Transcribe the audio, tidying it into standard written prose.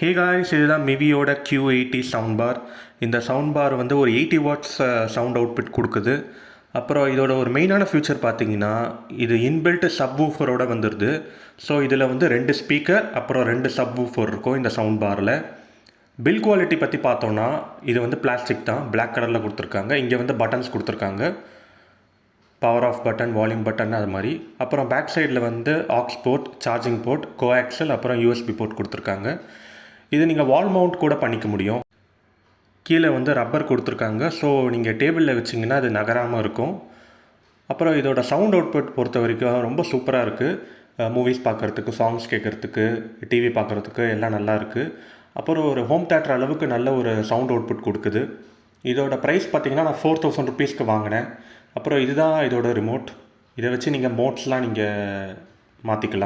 Hey guys, இதுதான் மிவியோட Q80 sound bar. இந்த sound bar வந்து ஒரு 80 வாட்ஸ் சவுண்ட் அவுட்புட் கொடுக்குது. அப்புறம் இதோட ஒரு மெயினான ஃபியூச்சர் பார்த்தீங்கன்னா, இது இன்பில்ட் சப்வூஃபரோட வந்துடுது. ஸோ இதில் வந்து 2 ஸ்பீக்கர் அப்புறம் 2 சப்வூஃபர் இருக்கும் இந்த சவுண்ட் பாரில். பில் குவாலிட்டி பற்றி பார்த்தோன்னா, இது வந்து பிளாஸ்டிக் தான், பிளாக் கலரில் கொடுத்துருக்காங்க. இங்கே வந்து பட்டன்ஸ் கொடுத்துருக்காங்க, power off button, volume button, அது மாதிரி. அப்புறம் பேக் சைடில் வந்து aux port, charging port, coaxial, அப்புறம் USB போர்ட் கொடுத்துருக்காங்க. இது நீங்கள் வால் மவுண்ட் கூட பண்ணிக்க முடியும். கீழே வந்து ரப்பர் கொடுத்துருக்காங்க. ஸோ நீங்கள் டேபிளில் வச்சிங்கன்னா அது நகராமல் இருக்கும். அப்புறம் இதோட சவுண்ட் அவுட்புட் பொறுத்த வரைக்கும் ரொம்ப சூப்பராக இருக்குது. மூவிஸ் பார்க்குறதுக்கு, சாங்ஸ் கேட்குறதுக்கு, டிவி பார்க்குறதுக்கு எல்லாம் நல்லா இருக்குது. அப்புறம் ஒரு ஹோம் தேட்டர் அளவுக்கு நல்ல ஒரு சவுண்ட் அவுட்புட் கொடுக்குது. இதோட ப்ரைஸ் பார்த்தீங்கன்னா நான் 4000 ருபீஸ்க்கு வாங்கினேன். அப்புறம் இதுதான் இதோட ரிமோட். இதை வச்சு நீங்கள் மோட்ஸ்லாம் நீங்கள் மாற்றிக்கலாம்.